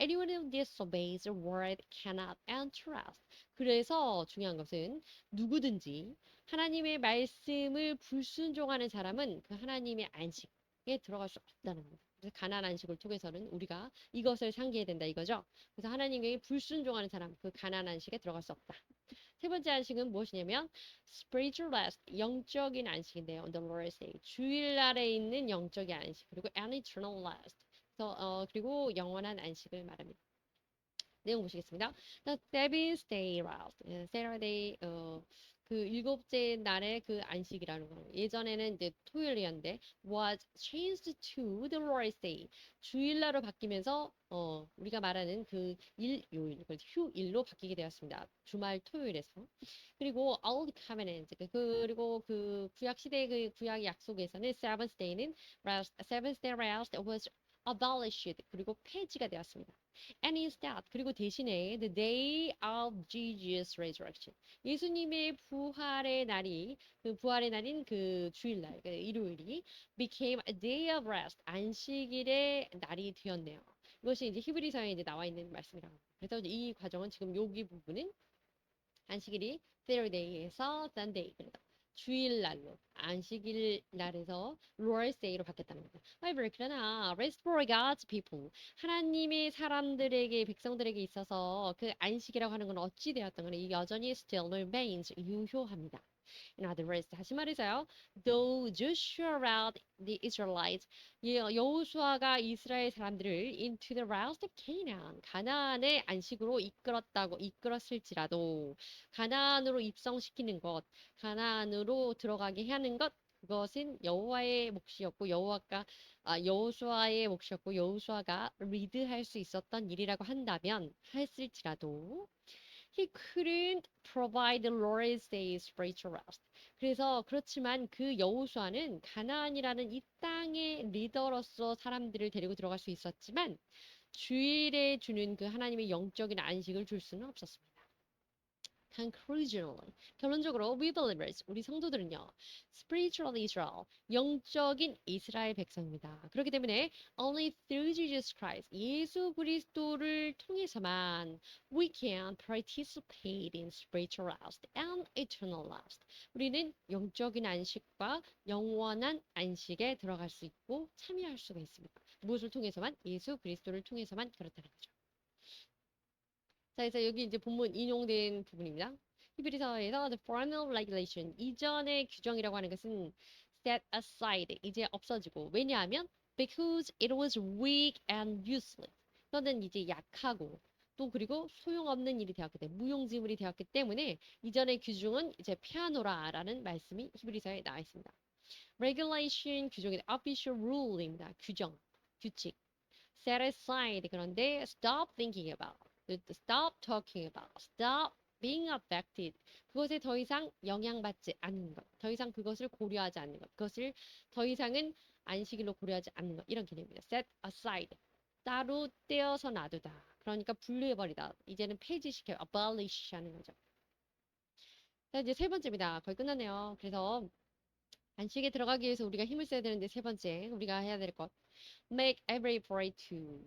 Anyone who disobeys the word cannot enter us. 그래서 중요한 것은 누구든지 하나님의 말씀을 불순종하는 사람은 그 하나님의 안식에 들어갈 수 없다는 겁니다. 그래서 가나안 안식을 통해서는 우리가 이것을 상기해야 된다 이거죠. 그래서 하나님께 불순종하는 사람, 그 가나안 안식에 들어갈 수 없다. 세 번째 안식은 무엇이냐면 spiritual rest, 영적인 안식인데요. The Lord's Day, 주일날에 있는 영적인 안식, 그리고 an eternal rest. 그리고 영원한 안식을 말합니다. 내용 보시겠습니다. The seventh day rest, Saturday, 그 일곱째 날의 그 안식이라는 거예요. 예전에는 이제 토요일이었는데 was changed to the Lord's day. 주일날로 바뀌면서 우리가 말하는 그 일요일, 그 휴일로 바뀌게 되었습니다. 주말 토요일에서. 그리고 Old Covenant, 그리고 그 구약 시대의 그 구약 약속에서는 seventh day는 rest, seventh day rest was abolished, 그리고 폐지가 되었습니다. And instead, 그리고 대신에 the day of Jesus' resurrection, 예수님의 부활의 날이 그 부활의 날인 그 주일날, 그 일요일이 became a day of rest, 안식일의 날이 되었네요. 이것이 이제 히브리서에 이제 나와 있는 말씀이라고 합니다. 그래서 이 과정은 지금 여기 부분은 안식일이 Saturday에서 Sunday, 주일날로 안식일 날에서 Lord's Day로 바뀌었다는 겁니다. However, 그러나 rest for God's people 하나님의 사람들에게 백성들에게 있어서 그 안식이라고 하는 건 어찌 되었던 간에 여전히 still remains 유효합니다. In other words, 다시 말해서요. Though Joshua led the Israelites, 여호수아가 이스라엘 사람들을 into the rest of Canaan, 가나안의 안식으로 이끌었을지라도 가나안으로 입성시키는 것, 가나안으로 들어가게 하는 것, 그것은 여호와의 몫이었고 여호수아의 몫이었고 여호수아가 리드할 수 있었던 일이라고 한다면 했을지라도 he couldn't provide the Lord's Day spiritual rest. 그래서 그렇지만 그 여호수아는 가나안이라는 이 땅의 리더로서 사람들을 데리고 들어갈 수 있었지만 주일에 주는 그 하나님의 영적인 안식을 줄 수는 없었습니다. Conclusionally, 결론적으로 we believers, 우리 성도들은요, spiritual Israel, 영적인 이스라엘 백성입니다. 그렇기 때문에 only through Jesus Christ, 예수 그리스도를 통해서만 we can participate in spiritual rest and eternal rest. 우리는 영적인 안식과 영원한 안식에 들어갈 수 있고 참여할 수가 있습니다. 무엇을 통해서만? 예수 그리스도를 통해서만 그렇다는 거죠. 자, 그래서 여기 이제 본문 인용된 부분입니다. 히브리서에서 the formal regulation, 이전의 규정이라고 하는 것은 set aside, 이제 없어지고, 왜냐하면 because it was weak and useless. 너는 이제 약하고 또 그리고 소용없는 일이 되었기 때문에 무용지물이 되었기 때문에 이전의 규정은 이제 폐하노라라는 말씀이 히브리서에 나와 있습니다. regulation 규정이 official rule입니다. 규정, 규칙. set aside 그런데 stop thinking about, stop talking about, stop being affected 그것에 더 이상 영향받지 않는 것, 더 이상 그것을 고려하지 않는 것, 그것을 더 이상은 안식일로 고려하지 않는 것 이런 개념입니다. set aside 따로 떼어서 놔두다. 그러니까 분류해버리다. 이제는 폐지시켜 abolish 하는 거죠. 자 이제 세 번째입니다. 거의 끝났네요. 그래서 안식에 들어가기 위해서 우리가 힘을 써야 되는데 세 번째 우리가 해야 될 것. Make every effort to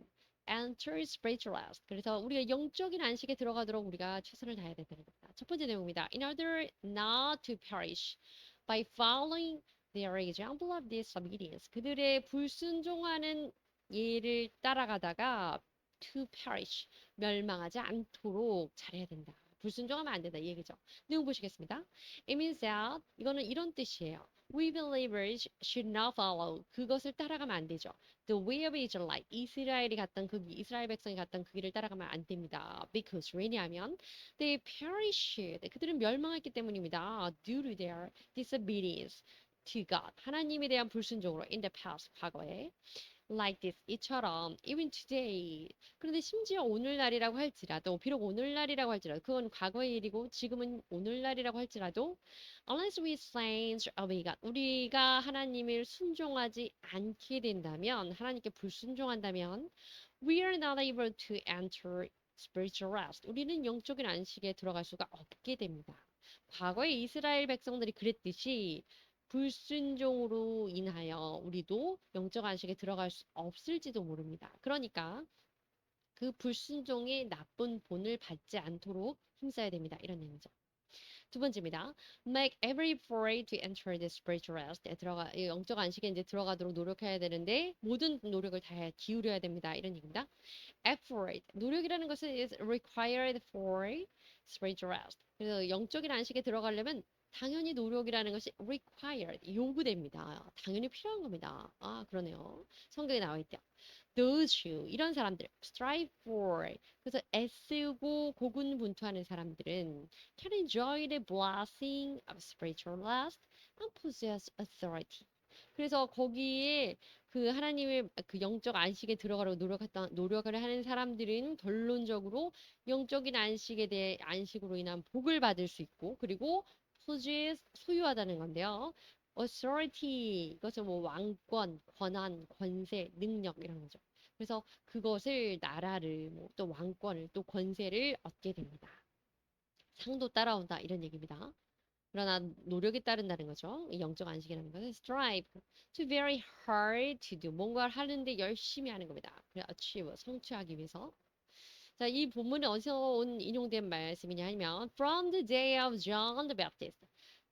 enter spiritual rest. 그래서 우리가 영적인 안식에 들어가도록 우리가 최선을 다해야 된다는 겁니다. 첫 번째 내용입니다. In order not to perish by following their example of disobedience. 그들의 불순종하는 예를 따라가다가 to perish, 멸망하지 않도록 잘해야 된다. 불순종하면 안 된다. 이 얘기죠. 내용 보시겠습니다. It means that 이거는 이런 뜻이에요. We believers should not follow. 그것을 따라가면 안 되죠. The way of Israelite. 이스라엘이 갔던 그 이스라엘 백성이 갔던 그 길을 따라가면 안 됩니다. Because 왜냐하면 they perished. 그들은 멸망했기 때문입니다. Due to their disobedience to God. 하나님에 대한 불순종으로 in the past 과거에 like this 이처럼 even today 그런데 심지어 오늘날이라고 할지라도 비록 오늘날이라고 할지라도 그건 과거의 일이고 지금은 오늘날이라고 할지라도 unless we change obey God 우리가 하나님을 순종하지 않게 된다면 하나님께 불순종한다면 we are not able to enter spiritual rest 우리는 영적인 안식에 들어갈 수가 없게 됩니다. 과거에 이스라엘 백성들이 그랬듯이 불순종으로 인하여 우리도 영적 안식에 들어갈 수 없을지도 모릅니다. 그러니까 그 불순종의 나쁜 본을 받지 않도록 힘써야 됩니다. 이런 의미죠. 두 번째입니다. Make every effort to enter the spiritual rest. 영적 안식에 이제 들어가도록 노력해야 되는데 모든 노력을 다 기울여야 됩니다. 이런 얘기입니다. Effort, 노력이라는 것은 is required for spiritual rest. 그래서 영적인 안식에 들어가려면 당연히 노력이라는 것이 required, 요구됩니다. 당연히 필요한 겁니다. 아, 그러네요. 성경에 나와 있대요. Those who, 이런 사람들, strive for, 그래서 애쓰고 고군분투하는 사람들은 can enjoy the blessing of spiritual rest and possess authority. 그래서 거기에 그 하나님의 그 영적 안식에 들어가려고 노력을 하는 사람들은 결론적으로 영적인 안식에 대해 안식으로 인한 복을 받을 수 있고 그리고 possess 소유하다는 건데요. authority 이것은 뭐 왕권, 권한, 권세, 능력 이런 거죠. 그래서 그것을 나라를 뭐 또 왕권을 또 권세를 얻게 됩니다. 상도 따라온다 이런 얘기입니다. 그러나 노력이 따른다는 거죠. 이 영적 안식이라는 것은 strive, to very hard to do. 뭔가를 하는데 열심히 하는 겁니다. 그래, achieve, 성취하기 위해서. 자, 이 본문은 어디서 온 인용된 말씀이냐 하면 from the day of John the Baptist.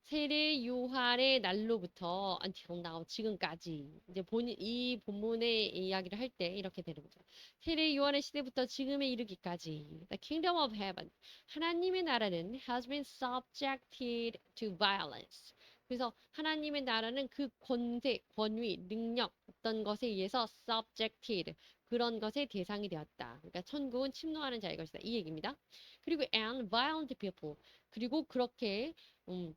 세례 요한의 날로부터 until now 지금까지 이제 본인 이 본문의 이야기를 할 때 이렇게 되는 거죠. 세례 요한의 시대부터 지금에 이르기까지 the kingdom of heaven 하나님의 나라는 has been subjected to violence. 그래서 하나님의 나라는 그 권세, 권위, 능력 어떤 것에 의해서 subjected 그런 것의 대상이 되었다. 그러니까 천국은 침노하는 자의 것이다. 이 얘기입니다. 그리고 and violent people 그리고 그렇게 음,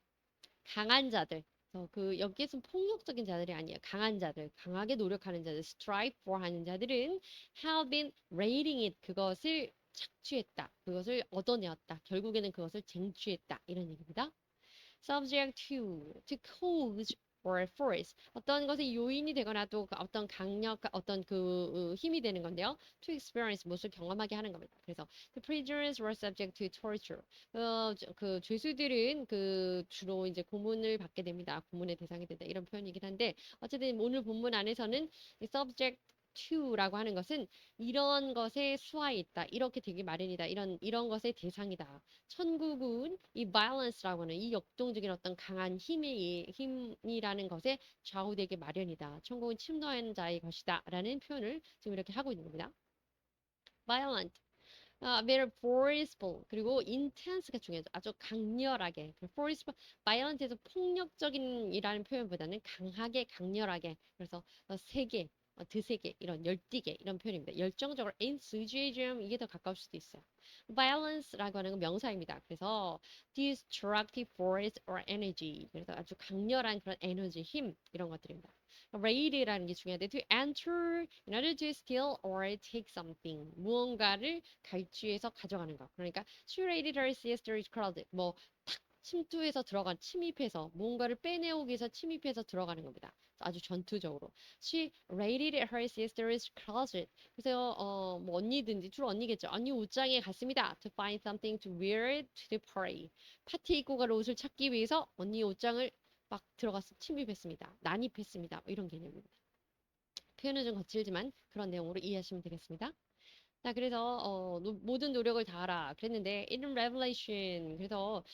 강한 자들. 그 여기에서는 폭력적인 자들이 아니에요. 강한 자들, 강하게 노력하는 자들, strive for 하는 자들은 have been raiding it 그것을 착취했다. 그것을 얻어내었다. 결국에는 그것을 쟁취했다. 이런 얘기입니다. subject to cause or force 어떤 것의 요인이 되거나 또 어떤 강력 어떤 힘이 되는 건데요. to experience 무엇을 경험하게 하는 겁니다. 그래서 the prisoners were subject to torture. 그 죄수들은 그 주로 이제 고문을 받게 됩니다. 고문의 대상이 된다 이런 표현이긴 한데 어쨌든 오늘 본문 안에서는 subject to라고 하는 것은 이런 것에 수하에 있다. 이렇게 되기 마련이다. 이런 것의 대상이다. 천국은 이 violence라고 하는 이 역동적인 어떤 강한 힘이라는 것에 좌우되게 마련이다. 천국은 침노하는 자의 것이다. 라는 표현을 지금 이렇게 하고 있는 겁니다. violent, very forceful, 그리고 intense가 중요하죠. 아주 강렬하게. forceful, violent에서 폭력적인이라는 표현보다는 강하게, 강렬하게. 그래서 세게, 드세게, 이런 열띠게 이런 표현입니다. 열정적으로 enthusiasm 이게 더 가까울 수도 있어요. violence라고 하는 건 명사입니다. 그래서 destructive force or energy. 그래서 아주 강렬한 그런 에너지, 힘 이런 것들입니다. raid라는 게 중요한데 to enter in order to steal or take something. 무언가를 갈취해서 가져가는 거. 그러니까 she raided her sister's closet. 뭐탁 침투해서 들어간 침입해서 뭔가를 빼내오기 위해서 침입해서 들어가는 겁니다. 아주 전투적으로. She raided her sister's closet. 그래서 뭐 언니든지 주로 언니겠죠. 언니 옷장에 갔습니다. To find something to wear to the party. 파티 입고 갈 옷을 찾기 위해서 언니 옷장을 막 들어가서 침입했습니다. 난입했습니다. 뭐 이런 개념입니다. 표현은 좀 거칠지만 그런 내용으로 이해하시면 되겠습니다. 자, 그래서 모든 노력을 다하라 그랬는데 in Revelation 그래서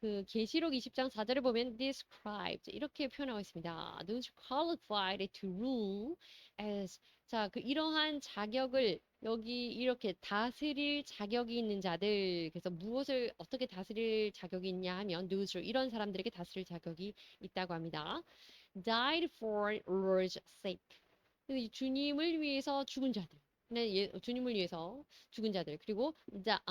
그 계시록 20장 4절에 보면 described 이렇게 표현하고 있습니다. Those qualified to rule as 자, 그 이러한 자격을 여기 이렇게 다스릴 자격이 있는 자들 그래서 무엇을 어떻게 다스릴 자격이 있냐 하면 those 이런 사람들에게 다스릴 자격이 있다고 합니다. died for Lord's sake. 주님을 위해서 죽은 자들. 네, 주님을 위해서 죽은 자들. 그리고 자,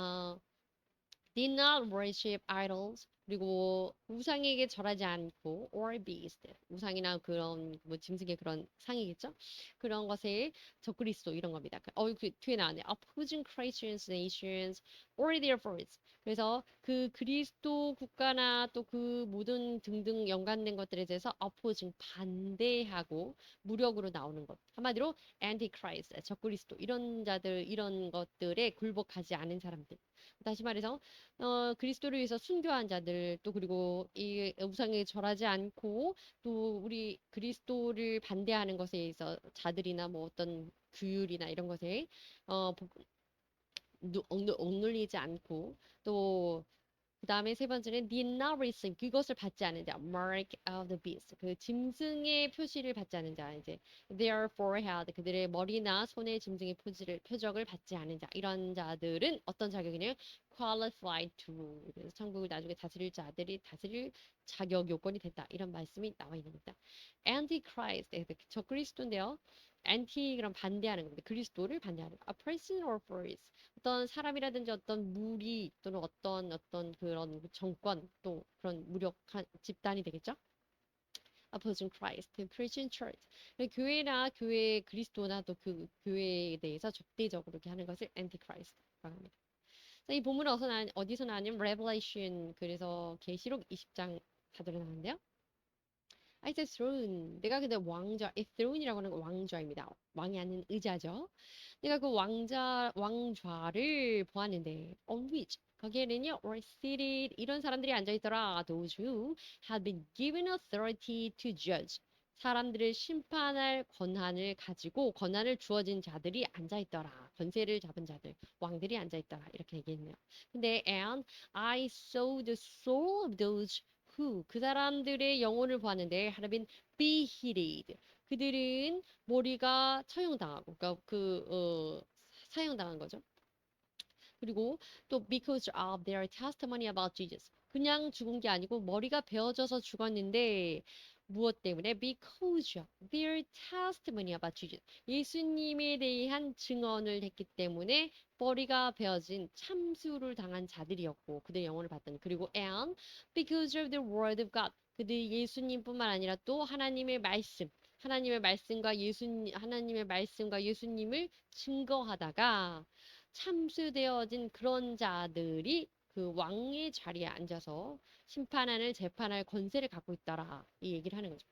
did not worship idols. 그리고 우상에게 절하지 않고 or beast. 우상이나 그런 뭐 짐승의 그런 상이겠죠? 그런 것에 적그리스도 이런 겁니다. 그 뒤에 나왔네. opposing Christians, nations or their foes. 그래서 그 그리스도 국가나 또 그 모든 등등 연관된 것들에 대해서 opposing 반대하고 무력으로 나오는 것. 한마디로 antichrist, 적그리스도 이런 자들 이런 것들에 굴복하지 않은 사람들. 다시 말해서 그리스도를 위해서 순교한 자들 또 그리고 이 우상에 절하지 않고 또 우리 그리스도를 반대하는 것에 있어 자들이나 뭐 어떤 규율이나 이런 것에 어, 억눌리지 않고 또 그다음에 세 번째는 did not receive 그것을 받지 않은 자 mark of the beast 그 짐승의 표시를 받지 않은 자 이제 their forehead 그들의 머리나 손에 짐승의 표적을 받지 않은 자 이런 자들은 어떤 자격이냐면 qualified to rule 그래서 천국을 나중에 다스릴 자들이 다스릴 자격 요건이 됐다 이런 말씀이 나와 있는 겁니다. antichrist 저 그리스도인데요. anti 그럼 반대하는 겁니다. 그리스도를 반대하는 a person or force 어떤 사람이라든지 어떤 무리 또는 어떤 그런 정권 또 그런 무력한 집단이 되겠죠? Opposing Christ, the Christian Church. 교회나 교회 그리스도나 또 그 교회에 대해서 적대적으로 이렇게 하는 것을 Antichrist라고 합니다. 이 본문은 어디서 나왔냐면 Revelation 그래서 계시록 20장 사절에 나오는데요. I said throne. 내가 근데 왕좌, 이 throne이라고 하는 건 왕좌입니다. 왕이 아닌 의자죠. 내가 그 왕좌를 보았는데, on which 거기에는요, were seated 이런 사람들이 앉아 있더라. Those who had been given authority to judge. 사람들을 심판할 권한을 가지고 권한을 주어진 자들이 앉아 있더라. 권세를 잡은 자들, 왕들이 앉아 있더라. 이렇게 얘기했네요. 근데 and I saw the soul of those who 그 사람들의 영혼을 보았는데 had been beheaded. 그들은 머리가 처형당하고 그러니까 사형당한 거죠. 그리고 또 because of their testimony about Jesus. 그냥 죽은 게 아니고 머리가 베어져서 죽었는데 무엇 때문에? Because of their testimony about Jesus. 예수님에 대한 증언을 했기 때문에 머리가 베어진 참수를 당한 자들이었고 그들의 영혼을 받던 그리고 and because of the word of God. 그들이 예수님뿐만 아니라 또 하나님의 말씀 하나님의 말씀과 예수님을 증거하다가 참수되어진 그런 자들이 그 왕의 자리에 앉아서 심판하는 재판할 권세를 갖고 있더라. 이 얘기를 하는 거죠.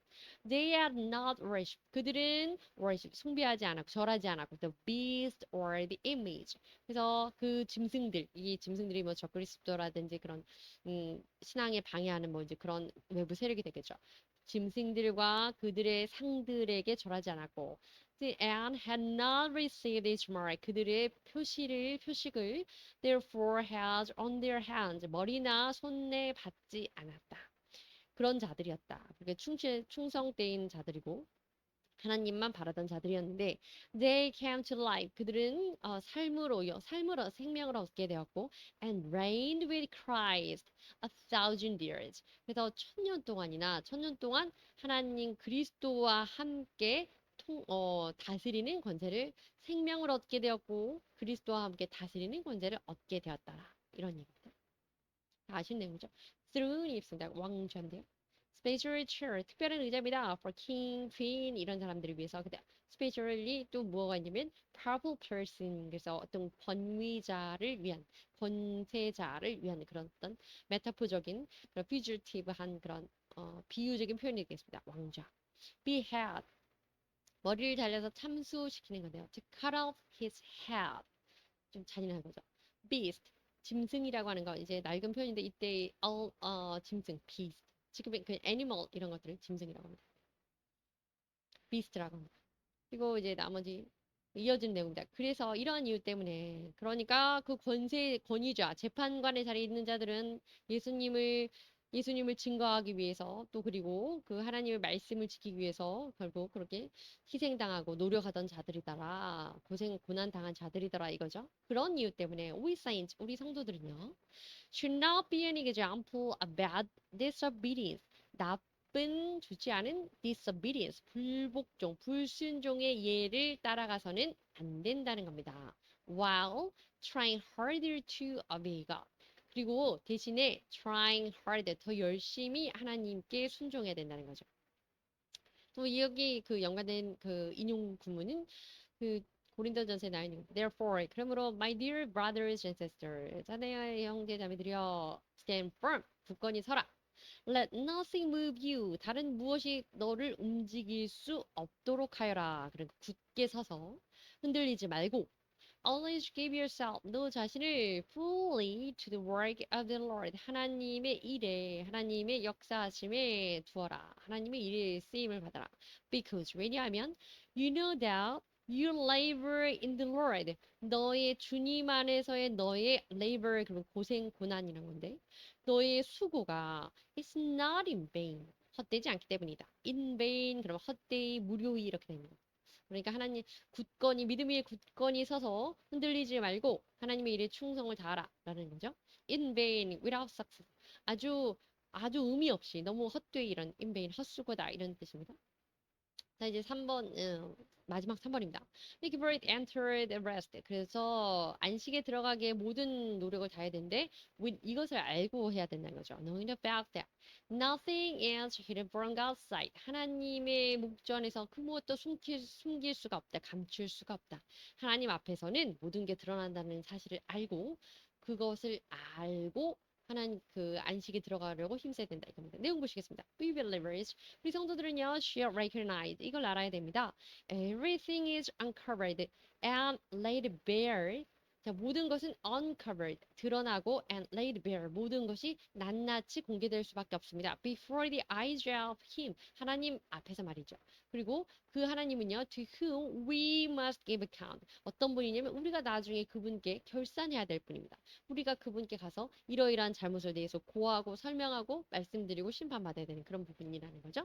They had not worship. 그들은 worship, 숭배하지 않았고 절하지 않았고 the beast or the image. 그래서 그 짐승들, 이 짐승들이 뭐 적그리스도라든지 그런 신앙에 방해하는 뭐 이제 그런 외부 세력이 되겠죠. 짐승들과 그들의 상들에게 절하지 않았고 and had not received his mark. 그들의 표식을 therefore had on their hands. 머리나 손에 받지 않았다. 그런 자들이었다. 그게 충성되인 자들이고 하나님만 바라던 자들이었는데 they came to life. 그들은 삶으로 생명을 얻게 되었고 and reigned with Christ 1,000 years. 그래서 천년 동안 하나님 그리스도와 함께 다스리는 권세를 생명을 얻게 되었고 그리스도와 함께 다스리는 권세를 얻게 되었더라. 이런 얘기입니다. 다 아시는 내용이죠. throne이 있습니다. 왕좌인데요. special chair, 특별한 의자입니다. for king, queen 이런 사람들을 위해서. 근데 specially 또 뭐가 있냐면 powerful person, 그래서 어떤 권세자를 위한 그런 어떤 메타포적인 그런 figurative한 그런 비유적인 표현이 되겠습니다. 왕좌. behead, 머리를 잘라서 참수시키는 건데요. to cut off his head, 좀 잔인한 거죠. beast, 짐승이라고 하는 거 이제 낡은 표현인데 이때 짐승, beast. 지금 그 애니멀 이런 것들을 짐승이라고 합니다. beast라고 합니다. 그리고 이제 나머지 이어진 내용입니다. 그래서 이러한 이유 때문에 그러니까 그 권위자 재판관의 자리에 있는 자들은 예수님을 증거하기 위해서 또 그리고 그 하나님의 말씀을 지키기 위해서 결국 그렇게 희생당하고 노력하던 자들이더라. 고난 당한 자들이더라 이거죠. 그런 이유 때문에 we saints 우리 성도들은요. should not be an example of bad disobedience. 나쁜 좋지 않은 disobedience, 불순종의 예를 따라가서는 안 된다는 겁니다. While trying harder to obey God. 그리고 대신에 trying harder, 더 열심히 하나님께 순종해야 된다는 거죠. 또 여기 그 연관된 그 인용 구문은 그 고린도전서에 나와 있는 therefore 그러므로 my dear brothers and sisters 자네 형제 자매들이여 stand firm 굳건히 서라. Let nothing move you. 다른 무엇이 너를 움직일 수 없도록 하여라. 그러니까 굳게 서서 흔들리지 말고 always give yourself. 너 자신을 fully to the work of the Lord. 하나님의 일에, 하나님의 역사하심에 두어라. 하나님의 일에 쓰임을 받아라. Because 왜냐하면 you know that you labor in the Lord. 너의 주님 안에서의 너의 labor, 그리고 고생, 고난이란 건데 너의 수고가 it's not in vain. 헛되지 않기 때문이다. in vain, 그럼 헛되이, 무료히 이렇게 됩니다. 그러니까 하나님 믿음 위에 굳건히 서서 흔들리지 말고 하나님의 일에 충성을 다하라 라는 거죠. in vain, without success. 아주 의미 없이 너무 헛되이 이런 in vain, 헛수고다 이런 뜻입니다. 자, 이제 3번, 마지막 3번입니다. Make it enter the rest. 그래서 안식에 들어가기에 모든 노력을 다해야 되는데, 이것을 알고 해야 된다는 거죠. Knowing the fact that nothing is hidden from God's sight. 하나님의 목전에서 그 무엇도 숨길 수가 없다. 감출 수가 없다. 하나님 앞에서는 모든 게 드러난다는 사실을 알고, 그것을 알고, 하나님 그 안식에 들어가려고 힘써야 된다 이겁니다. 내용 보시겠습니다. We believers, 우리 성도들은요, should recognize 이걸 알아야 됩니다. Everything is uncovered and laid bare. 자, 모든 것은 uncovered, 드러나고 and laid bare, 모든 것이 낱낱이 공개될 수밖에 없습니다. Before the eyes of him, 하나님 앞에서 말이죠. 그리고 그 하나님은요, to whom we must give account. 어떤 분이냐면 우리가 나중에 그분께 결산해야 될 분입니다. 우리가 그분께 가서 이러이러한 잘못에 대해서 고하고 설명하고 말씀드리고 심판받아야 되는 그런 부분이라는 거죠.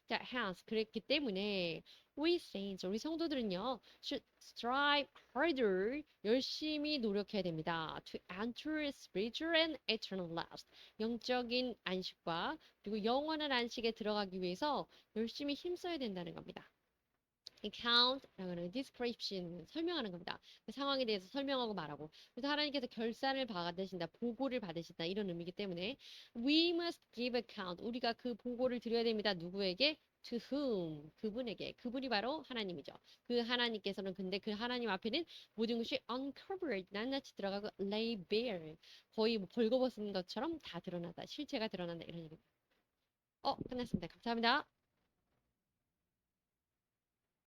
자, hence 그랬기 때문에 we saints 우리 성도들은요 should strive harder 열심히 노력해야 됩니다. to enter spiritual and eternal rest 영적인 안식과 그리고 영원한 안식에 들어가기 위해서 열심히 힘써야 된다는 겁니다. account라고 하는 description 설명하는 겁니다. 그 상황에 대해서 설명하고 말하고 그래서 하나님께서 결산을 받으신다, 보고를 받으신다 이런 의미이기 때문에 we must give account 우리가 그 보고를 드려야 됩니다. 누구에게? to whom 그분에게 그분이 바로 하나님이죠. 그 하나님께서는 근데 그 하나님 앞에는 모든 것이 uncovered 낱낱이 들어가고 lay bare 거의 뭐 벌거벗은 것처럼 다 드러나다 실체가 드러난다 이런 얘기입니다. 끝났습니다. 감사합니다.